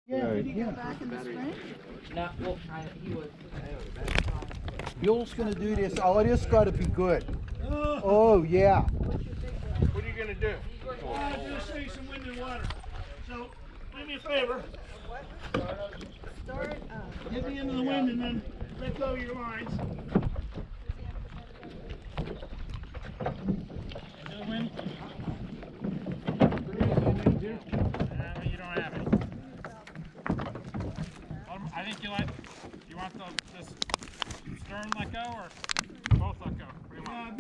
Yeah, did he go back in the spring? No, well, he was. Bill's gonna do this. Oh, this got to be good. Oh, yeah. What are you gonna do? Just say some wind and water. So, do me a favor. Start Get me into the wind and then let go of your lines. Into the wind. You don't have any. I think you want this stern let go or both let go?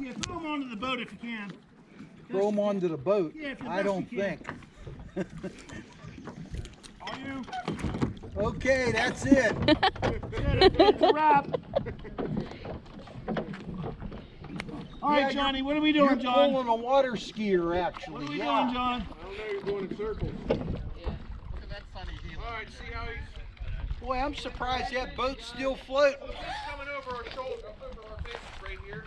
Yeah, throw them onto the boat if you can. Throw them onto the boat. Yeah, if you're I don't best you think. All you. Okay, that's it. It's a wrap. All right, Johnny, what are we doing, John? You're pulling a water skier, actually. What are we yeah. doing, John? I don't know, you're going in circles. Yeah. Look at that funny deal. All right, see how he's... Boy, I'm surprised that boat's still floating. He's coming over our shoulder, over our faces right here.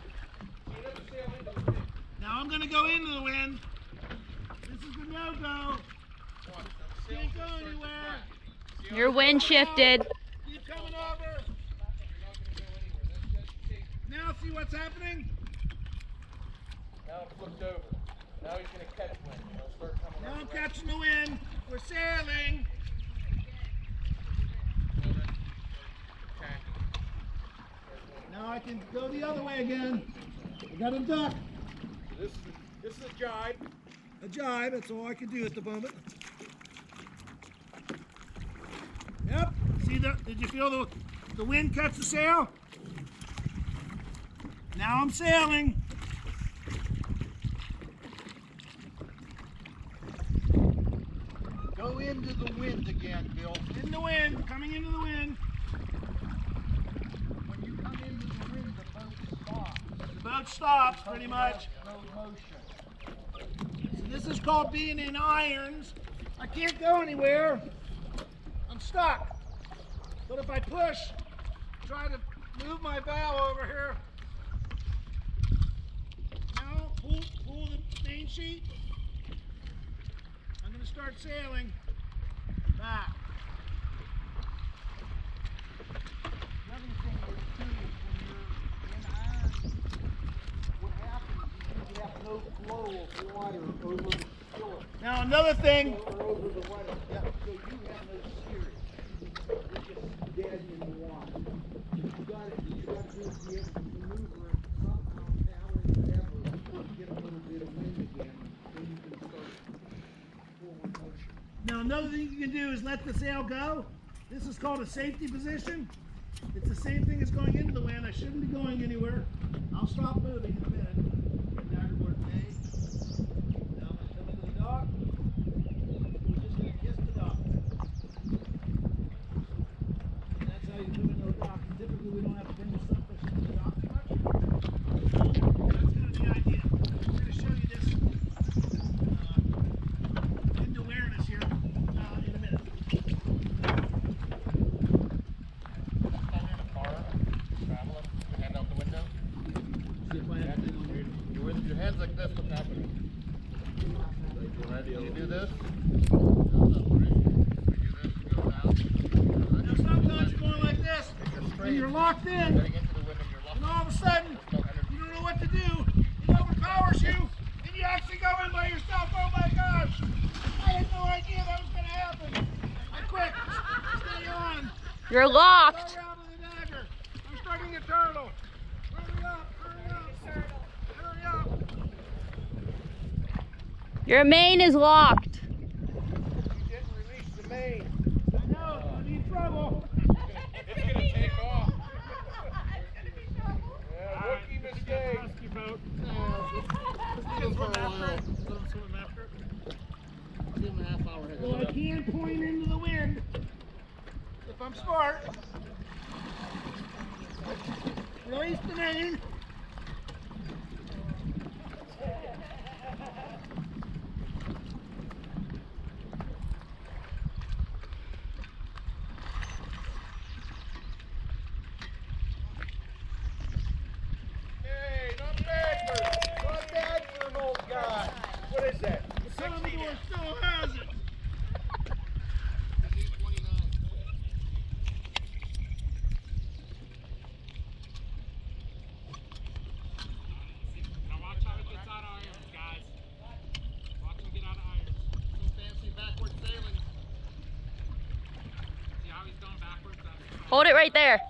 So you never sail into the wind. Now I'm going to go into the wind. This is the no-go. Can't go anywhere. Your wind shifted. Keep coming over. Now see what's happening? Now it flipped over. Now he's going to catch wind. He'll start coming Now I'm over. catching the wind. We're sailing. Okay. Now I can go the other way again. I got a duck. So this is a jibe. A jibe, that's all I can do at the moment. Yep. See did you feel the wind catch the sail? Now I'm sailing. Go into the wind again, Bill. In the wind, coming into the wind. When you come into the wind, the boat stops. The boat stops pretty much. No motion. So this is called being in irons. I can't go anywhere. I'm stuck. But if I push, try to move my bow over here. Now pull the main sheet. I'm going to start sailing back. The other thing is, too, is when you're in irons, what happens is you have no flow of water over the shore. Now another thing. Or over the water. Yeah, so you have no steering. You're just dead in the water. You got to be able to maneuver it somehow, paddle, whatever, get a little bit of wind again, then you can start forward motion. Now another thing you can do is let the sail go. This is called a safety position. It's the same thing as going into the wind. I shouldn't be going anywhere. I'll stop moving in a minute. Get down to where it pays. Now I'm going to come into the dock. We're just going to kiss the dock. And that's how you move into the dock. Typically we don't have to bend the surface of the dock too much. That's going to be the idea. I'm going to show you this wind awareness here in a minute. Hand out the window. You're with your hands like this, what's happening? You do this. You do this, go down. Now sometimes you're going like this, and you're locked in, Getting into the wind and you're and locked. all of a sudden, you don't know what to do. It overpowers you, and you actually go in by yourself. Oh my gosh! I had no idea that was going to happen. I quit. Stay on. You're locked. Go around with the dagger. I'm starting a turtle. Hurry up, hurry up. Hurry up. Your main is locked. You didn't release the main. I know, I'm in trouble. It's going to take off. Yeah, rookie mistake. Rescue boat. Well, I can point into the wind if I'm smart. Release the main. Hey, not bad for an old guy. What is that? The Commodore still has it. I need 29. Hold it right there.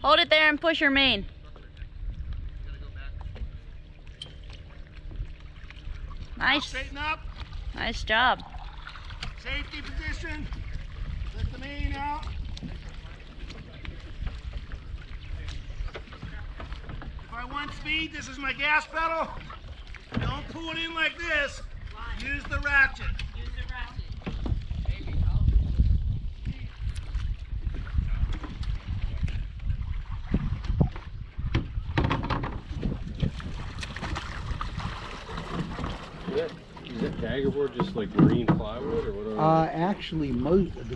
Hold it there and push your main. Nice. Straighten up. Nice job. Safety position. Let the main out. If I want speed, this is my gas pedal. Don't pull it in like this. Use the ratchet. Is that dagger board just like marine plywood or what? Actually, most of the